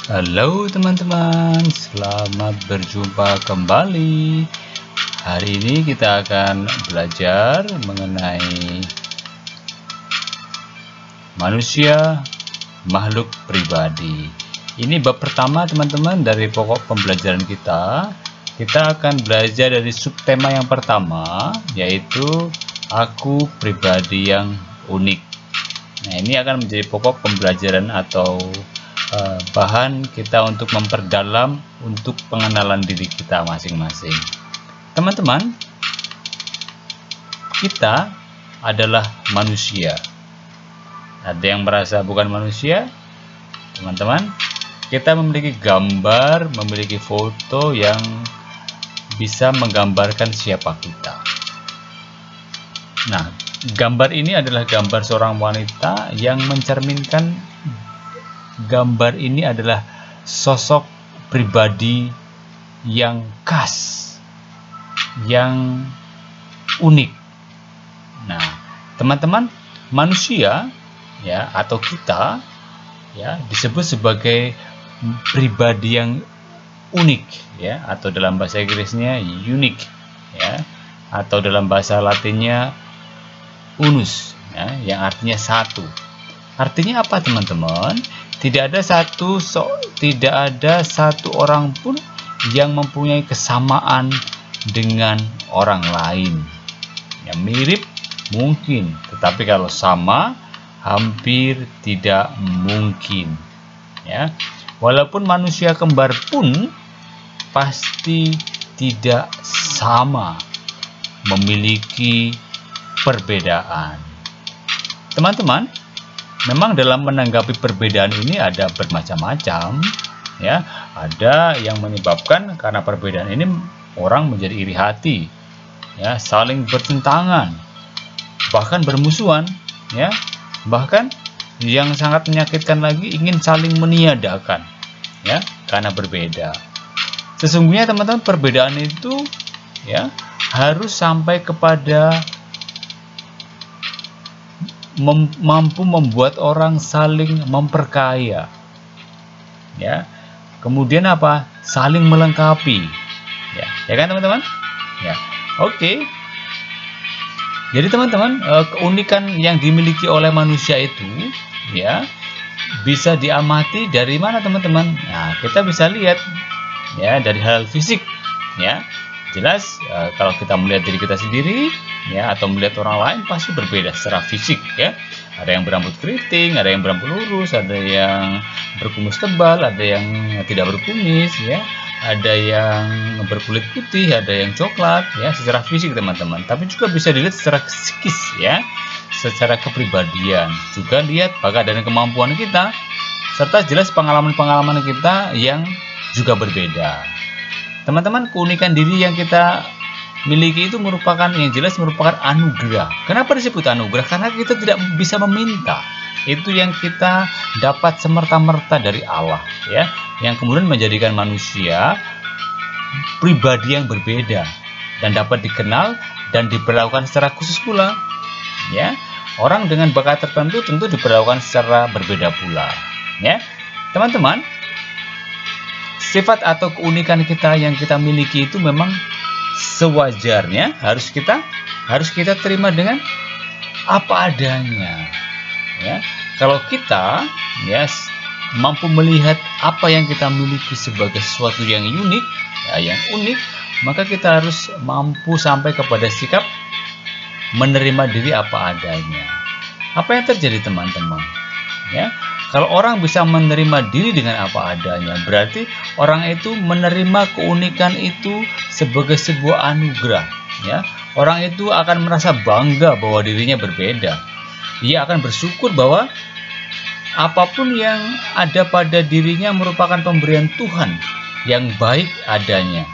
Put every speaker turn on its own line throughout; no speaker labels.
Halo teman-teman, selamat berjumpa kembali. Hari ini kita akan belajar mengenai manusia, makhluk pribadi. Ini bab pertama teman-teman dari pokok pembelajaran kita. Kita akan belajar dari subtema yang pertama, yaitu aku pribadi yang unik. Nah, ini akan menjadi pokok pembelajaran atau bahan kita untuk memperdalam untuk pengenalan diri kita masing-masing. Teman-teman, kita adalah manusia. Ada yang merasa bukan manusia? Teman-teman, kita memiliki gambar, memiliki foto yang bisa menggambarkan siapa kita. Nah, gambar ini adalah gambar seorang wanita yang mencerminkan. Gambar ini adalah sosok pribadi yang khas, yang unik. Nah, teman-teman, manusia ya atau kita ya disebut sebagai pribadi yang unik ya, atau dalam bahasa Inggrisnya unique ya, atau dalam bahasa Latinnya unus ya, yang artinya satu. Artinya apa teman-teman? Tidak ada satu orang pun yang mempunyai kesamaan dengan orang lain. Yang mirip mungkin, tetapi kalau sama hampir tidak mungkin. Ya, walaupun manusia kembar pun pasti tidak sama, memiliki perbedaan. Teman-teman, memang dalam menanggapi perbedaan ini ada bermacam-macam ya. Ada yang menyebabkan karena perbedaan ini orang menjadi iri hati ya, saling bertentangan, bahkan bermusuhan ya. Bahkan yang sangat menyakitkan lagi ingin saling meniadakan ya karena berbeda. Sesungguhnya teman-teman, perbedaan itu ya harus sampai kepada mampu membuat orang saling memperkaya ya, kemudian apa, saling melengkapi ya kan teman-teman ya. Oke, jadi teman-teman, keunikan yang dimiliki oleh manusia itu ya bisa diamati dari mana teman-teman? Nah, kita bisa lihat ya dari hal fisik ya. Jelas kalau kita melihat diri kita sendiri ya atau melihat orang lain pasti berbeda secara fisik ya. Ada yang berambut keriting, ada yang berambut lurus, ada yang berkumis tebal, ada yang tidak berkumis ya, ada yang berkulit putih, ada yang coklat ya, secara fisik teman-teman. Tapi juga bisa dilihat secara psikis ya, secara kepribadian. Juga lihat bakat dan kemampuan kita, serta jelas pengalaman-pengalaman kita yang juga berbeda. Teman-teman, keunikan diri yang kita miliki itu merupakan, yang jelas merupakan anugerah. Kenapa disebut anugerah? Karena kita tidak bisa meminta. Itu yang kita dapat semerta-merta dari Allah ya, yang kemudian menjadikan manusia pribadi yang berbeda dan dapat dikenal dan diperlakukan secara khusus pula ya. Orang dengan bakat tertentu tentu diperlakukan secara berbeda pula ya. Teman-teman, sifat atau keunikan kita yang kita miliki itu memang sewajarnya harus kita terima dengan apa adanya ya. Kalau kita ya mampu melihat apa yang kita miliki sebagai sesuatu yang unik ya, yang unik, maka kita harus mampu sampai kepada sikap menerima diri apa adanya. Apa yang terjadi teman-teman ya? Kalau orang bisa menerima diri dengan apa adanya, berarti orang itu menerima keunikan itu sebagai sebuah anugerah ya. Orang itu akan merasa bangga bahwa dirinya berbeda. Dia akan bersyukur bahwa apapun yang ada pada dirinya merupakan pemberian Tuhan yang baik adanya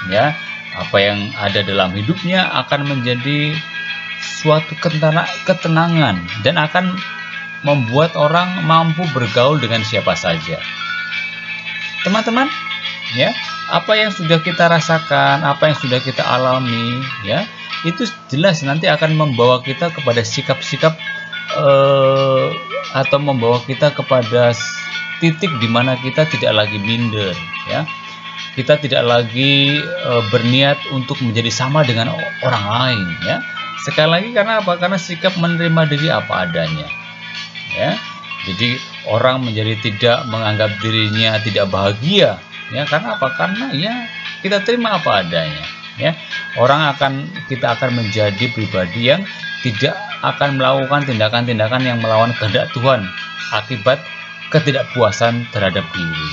ya. Apa yang ada dalam hidupnya akan menjadi suatu ketenangan dan akan membuat orang mampu bergaul dengan siapa saja. Teman-teman ya, apa yang sudah kita rasakan, apa yang sudah kita alami ya, itu jelas nanti akan membawa kita kepada sikap-sikap atau membawa kita kepada titik di mana kita tidak lagi minder, ya. Kita tidak lagi berniat untuk menjadi sama dengan orang lain, ya. Sekali lagi karena apa? Karena sikap menerima diri apa adanya, ya. Jadi orang menjadi tidak menganggap dirinya tidak bahagia, ya. Karena apa? Karena ya kita terima apa adanya, ya. Kita akan menjadi pribadi yang tidak akan melakukan tindakan-tindakan yang melawan kehendak Tuhan akibat ketidakpuasan terhadap diri,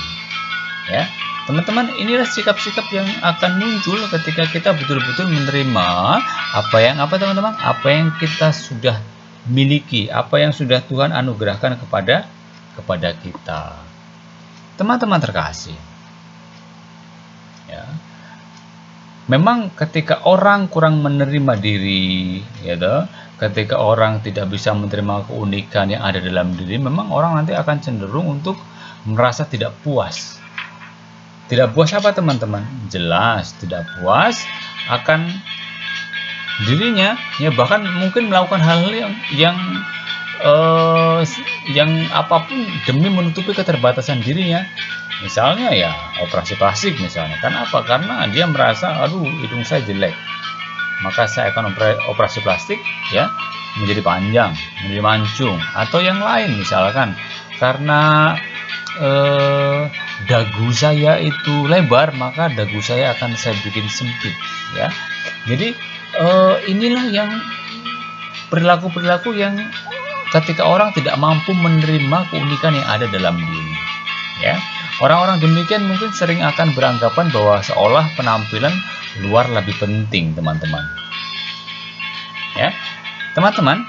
ya. Teman-teman, inilah sikap-sikap yang akan muncul ketika kita betul-betul menerima apa yang kita sudah miliki, apa yang sudah Tuhan anugerahkan kepada kita. Teman-teman terkasih, ya. Memang ketika orang kurang menerima diri, gitu, ketika orang tidak bisa menerima keunikan yang ada dalam diri, memang orang nanti akan cenderung untuk merasa tidak puas. Tidak puas apa teman-teman? Jelas tidak puas akan dirinya, ya, bahkan mungkin melakukan hal-hal yang apapun demi menutupi keterbatasan dirinya. Misalnya ya operasi plastik misalnya. Kenapa? Karena dia merasa, aduh hidung saya jelek, maka saya akan operasi plastik, ya, menjadi panjang, menjadi mancung, atau yang lain misalkan karena dagu saya itu lebar, maka dagu saya akan saya bikin sempit, ya. Jadi inilah yang perilaku-perilaku yang ketika orang tidak mampu menerima keunikan yang ada dalam diri, ya. Orang-orang demikian mungkin sering akan beranggapan bahwa seolah penampilan luar lebih penting, teman-teman, ya. Teman-teman,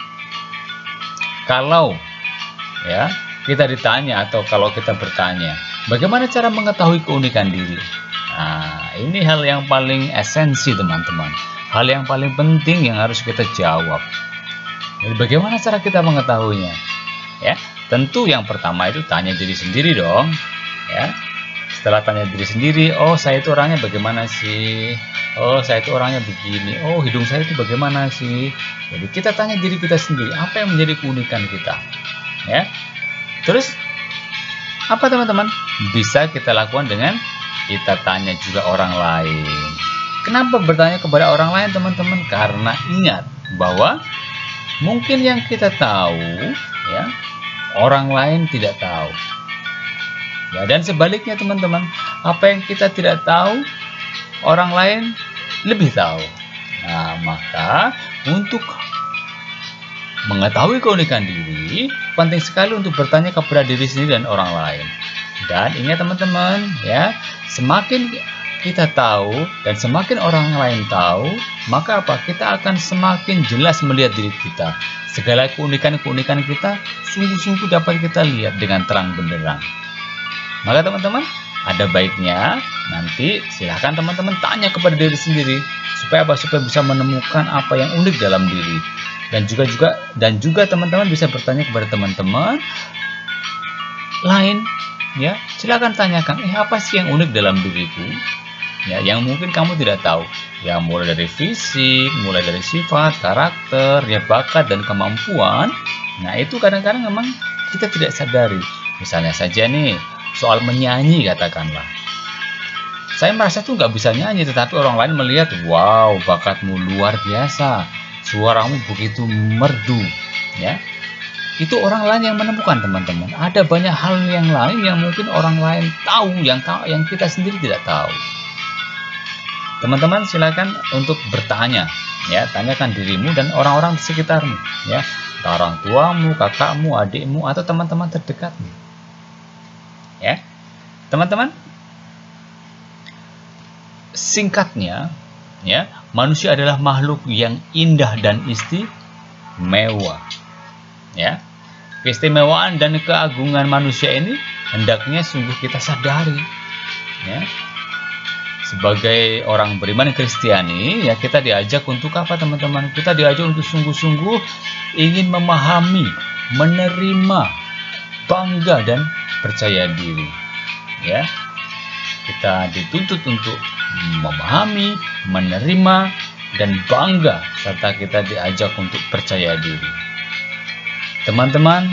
kalau ya kita ditanya atau kalau kita bertanya, bagaimana cara mengetahui keunikan diri? Nah, ini hal yang paling esensi, teman-teman. Hal yang paling penting yang harus kita jawab. Jadi, bagaimana cara kita mengetahuinya? Ya, tentu yang pertama itu tanya diri sendiri dong, ya. Setelah tanya diri sendiri, oh saya itu orangnya bagaimana sih? Oh saya itu orangnya begini. Oh hidung saya itu bagaimana sih? Jadi kita tanya diri kita sendiri, apa yang menjadi keunikan kita, ya. Terus apa teman-teman? Bisa kita lakukan dengan kita tanya juga orang lain. Kenapa bertanya kepada orang lain, teman-teman? Karena ingat bahwa mungkin yang kita tahu, ya, orang lain tidak tahu. Ya, dan sebaliknya teman-teman, apa yang kita tidak tahu, orang lain lebih tahu. Nah, maka untuk mengetahui keunikan diri, penting sekali untuk bertanya kepada diri sendiri dan orang lain. Dan ingat teman-teman, ya, semakin kita tahu dan semakin orang lain tahu, maka apa? Kita akan semakin jelas melihat diri kita. Segala keunikan-keunikan kita sungguh-sungguh dapat kita lihat dengan terang benderang. Maka teman-teman, ada baiknya nanti silahkan teman-teman tanya kepada diri sendiri supaya apa? Supaya bisa menemukan apa yang unik dalam diri. Dan juga teman-teman bisa bertanya kepada teman-teman lain, ya. Silakan tanyakan, apa sih yang unik dalam diriku? Ya, yang mungkin kamu tidak tahu. Ya, mulai dari fisik, mulai dari sifat, karakter, ya, bakat dan kemampuan. Nah, itu kadang-kadang memang kita tidak sadari. Misalnya saja nih, soal menyanyi katakanlah. Saya merasa tuh nggak bisa nyanyi, tetapi orang lain melihat, wow, bakatmu luar biasa, suaramu begitu merdu, ya. Itu orang lain yang menemukan, teman-teman. Ada banyak hal yang lain yang mungkin orang lain tahu, yang kita sendiri tidak tahu. Teman-teman silakan untuk bertanya, ya, tanyakan dirimu dan orang-orang di sekitarmu, ya, orang tuamu, kakakmu, adikmu, atau teman-teman terdekatmu, ya. Teman-teman, singkatnya, ya, manusia adalah makhluk yang indah dan istimewa, ya. Keistimewaan dan keagungan manusia ini hendaknya sungguh kita sadari, ya. Sebagai orang beriman Kristiani, ya, kita diajak untuk apa, teman-teman? Kita diajak untuk sungguh-sungguh ingin memahami, menerima, bangga dan percaya diri, ya. Kita dituntut untuk memahami, menerima dan bangga, serta kita diajak untuk percaya diri. Teman-teman,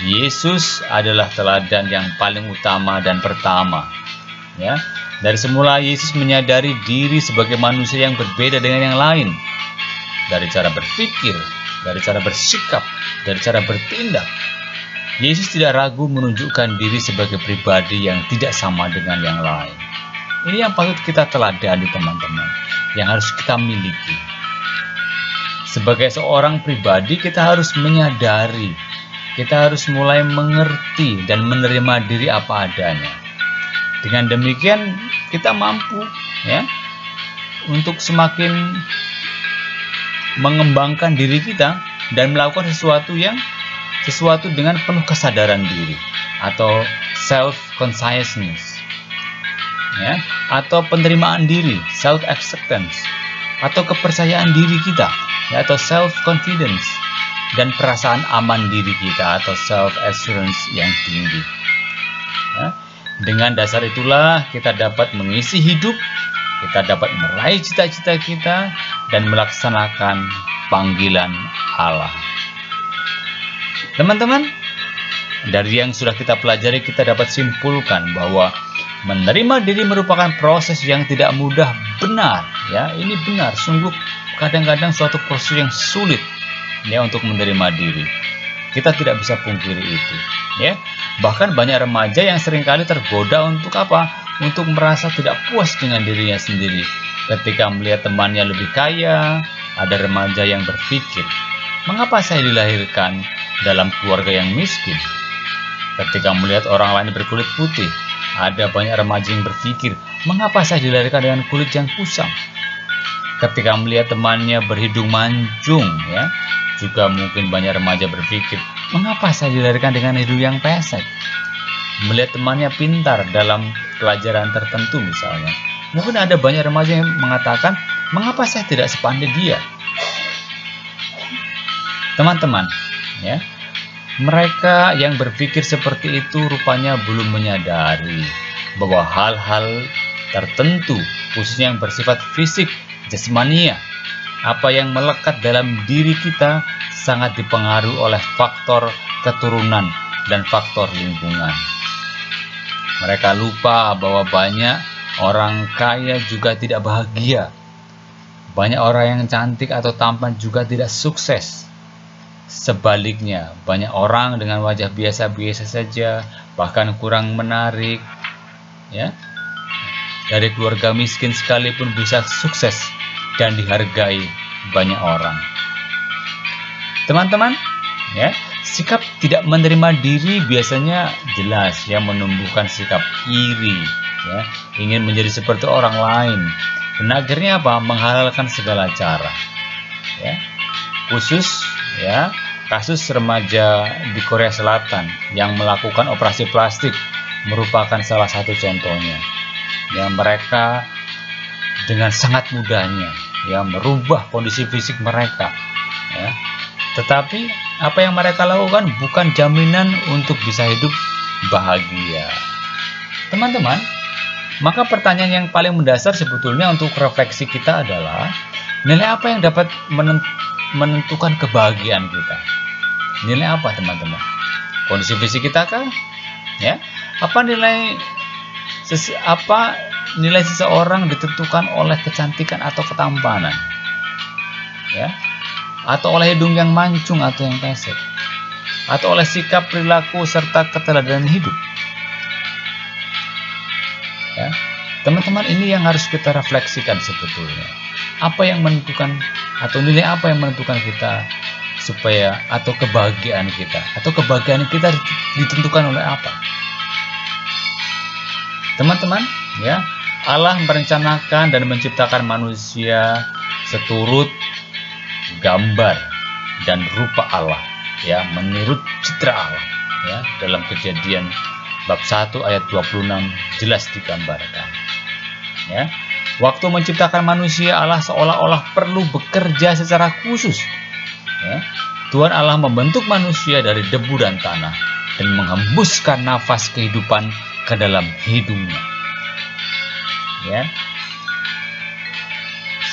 Yesus adalah teladan yang paling utama dan pertama. Ya, dari semula Yesus menyadari diri sebagai manusia yang berbeda dengan yang lain. Dari cara berpikir, dari cara bersikap, dari cara bertindak. Yesus tidak ragu menunjukkan diri sebagai pribadi yang tidak sama dengan yang lain. Ini yang patut kita teladani, teman-teman, yang harus kita miliki. Sebagai seorang pribadi, kita harus menyadari, kita harus mulai mengerti dan menerima diri apa adanya. Dengan demikian, kita mampu ya untuk semakin mengembangkan diri kita dan melakukan sesuatu dengan penuh kesadaran diri atau self consciousness. Ya, atau penerimaan diri, self acceptance, atau kepercayaan diri kita, ya, atau self confidence, dan perasaan aman diri kita atau self assurance yang tinggi. Ya, dengan dasar itulah kita dapat mengisi hidup, kita dapat meraih cita-cita kita dan melaksanakan panggilan Allah. Teman-teman, dari yang sudah kita pelajari, kita dapat simpulkan bahwa menerima diri merupakan proses yang tidak mudah. Benar, ya, ini benar. Sungguh kadang-kadang suatu proses yang sulit, ya, untuk menerima diri. Kita tidak bisa pungkiri itu, ya. Bahkan banyak remaja yang seringkali tergoda untuk apa? Untuk merasa tidak puas dengan dirinya sendiri. Ketika melihat temannya lebih kaya, ada remaja yang berpikir, mengapa saya dilahirkan dalam keluarga yang miskin? Ketika melihat orang lain berkulit putih, ada banyak remaja yang berpikir, mengapa saya dilahirkan dengan kulit yang kusam? Ketika melihat temannya berhidung mancung, ya, juga mungkin banyak remaja berpikir, mengapa saya dilahirkan dengan hidung yang pesek? Melihat temannya pintar dalam pelajaran tertentu misalnya, mungkin ada banyak remaja yang mengatakan, mengapa saya tidak sepandai dia? Teman-teman, ya, mereka yang berpikir seperti itu rupanya belum menyadari bahwa hal-hal tertentu, khususnya yang bersifat fisik, jasmania, apa yang melekat dalam diri kita sangat dipengaruhi oleh faktor keturunan dan faktor lingkungan. Mereka lupa bahwa banyak orang kaya juga tidak bahagia. Banyak orang yang cantik atau tampan juga tidak sukses. Sebaliknya, banyak orang dengan wajah biasa-biasa saja, bahkan kurang menarik, ya, dari keluarga miskin sekalipun bisa sukses dan dihargai banyak orang. Teman-teman, ya, sikap tidak menerima diri biasanya jelas, ya, menumbuhkan sikap iri, ya, ingin menjadi seperti orang lain, dan akhirnya apa? Menghalalkan segala cara, ya. Khusus, ya, kasus remaja di Korea Selatan yang melakukan operasi plastik merupakan salah satu contohnya. Ya, mereka dengan sangat mudahnya, ya, merubah kondisi fisik mereka, ya. Tetapi apa yang mereka lakukan bukan jaminan untuk bisa hidup bahagia. Teman-teman, maka pertanyaan yang paling mendasar sebetulnya untuk refleksi kita adalah, nilai apa yang dapat menentukan kebahagiaan kita? Nilai apa, teman-teman? Kondisi fisik kita kah? Ya, apa nilai seseorang ditentukan oleh kecantikan atau ketampanan? Ya, atau oleh hidung yang mancung atau yang pesek? Atau oleh sikap, perilaku serta keteladanan hidup? Ya, teman-teman, ini yang harus kita refleksikan sebetulnya. Apa yang menentukan atau nilai apa yang menentukan kita supaya atau kebahagiaan kita ditentukan oleh apa? Teman-teman, ya, Allah merencanakan dan menciptakan manusia seturut gambar dan rupa Allah, ya, menurut citra Allah, ya. Dalam Kejadian bab 1 ayat 26 jelas digambarkan, ya. Waktu menciptakan manusia, Allah seolah-olah perlu bekerja secara khusus, ya. Tuhan Allah membentuk manusia dari debu dan tanah dan menghembuskan nafas kehidupan ke dalam hidungnya, ya.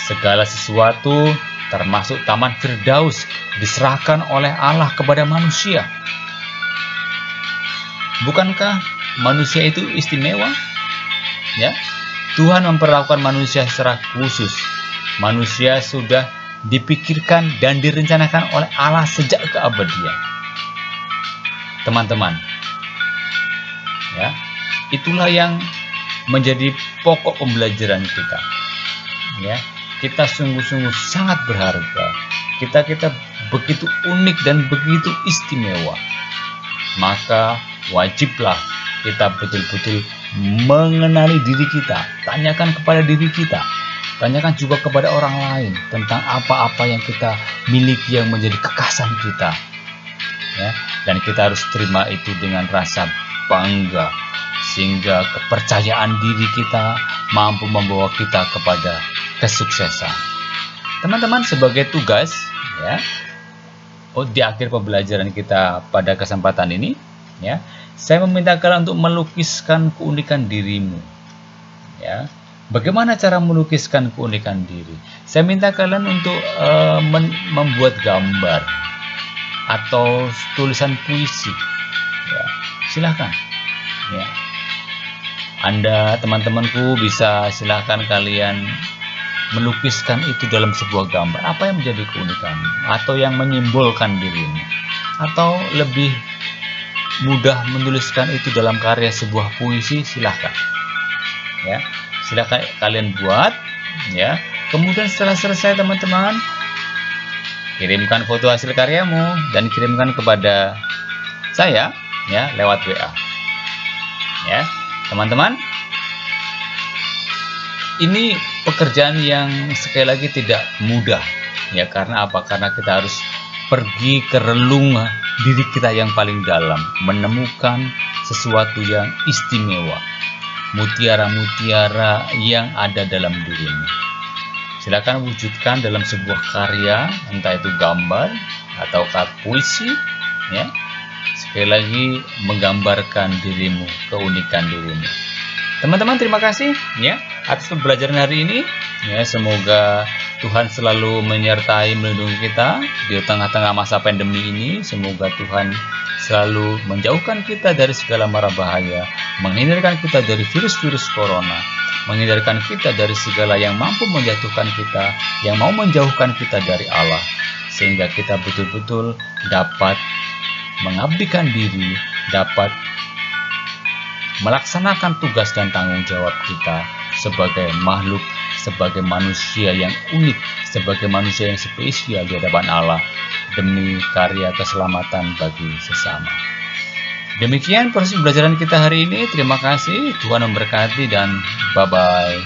Segala sesuatu termasuk Taman Firdaus diserahkan oleh Allah kepada manusia. Bukankah manusia itu istimewa? Ya, Tuhan memperlakukan manusia secara khusus. Manusia sudah dipikirkan dan direncanakan oleh Allah sejak keabadian. Teman-teman, ya, itulah yang menjadi pokok pembelajaran kita. Ya, kita sungguh-sungguh sangat berharga. Kita begitu unik dan begitu istimewa. Maka wajiblah kita betul-betul mengenali diri kita. Tanyakan kepada diri kita. Tanyakan juga kepada orang lain tentang apa-apa yang kita miliki yang menjadi kekhasan kita. Ya, dan kita harus terima itu dengan rasa bangga, sehingga kepercayaan diri kita mampu membawa kita kepada kesuksesan. Teman-teman, sebagai tugas, ya, di akhir pembelajaran kita pada kesempatan ini, ya, saya meminta kalian untuk melukiskan keunikan dirimu. Ya, bagaimana cara melukiskan keunikan diri? Saya minta kalian untuk membuat gambar atau tulisan puisi. Ya, silahkan. Ya, Anda, teman-temanku, bisa silahkan kalian melukiskan itu dalam sebuah gambar. Apa yang menjadi keunikan atau yang menyimbolkan dirimu, atau lebih mudah menuliskan itu dalam karya sebuah puisi, silahkan. Ya, silahkan kalian buat. Ya, kemudian setelah selesai, teman-teman, kirimkan foto hasil karyamu dan kirimkan kepada saya, ya, lewat WA. Ya, teman-teman, ini pekerjaan yang sekali lagi tidak mudah. Ya, karena apa? Karena kita harus pergi ke relung diri kita yang paling dalam, menemukan sesuatu yang istimewa, mutiara-mutiara yang ada dalam dirimu. Silakan wujudkan dalam sebuah karya, entah itu gambar atau puisi, ya. Sekali lagi menggambarkan dirimu, keunikan dirimu. Teman-teman, terima kasih, ya, atas pembelajaran hari ini. Ya, semoga Tuhan selalu menyertai, melindungi kita di tengah-tengah masa pandemi ini. Semoga Tuhan selalu menjauhkan kita dari segala mara bahaya, menghindarkan kita dari virus-virus corona, menghindarkan kita dari segala yang mampu menjatuhkan kita, yang mau menjauhkan kita dari Allah, sehingga kita betul-betul dapat mengabdikan diri, dapat melaksanakan tugas dan tanggung jawab kita sebagai makhluk, sebagai manusia yang unik, sebagai manusia yang spesial di hadapan Allah, demi karya keselamatan bagi sesama. Demikian proses pembelajaran kita hari ini. Terima kasih, Tuhan memberkati, dan bye-bye.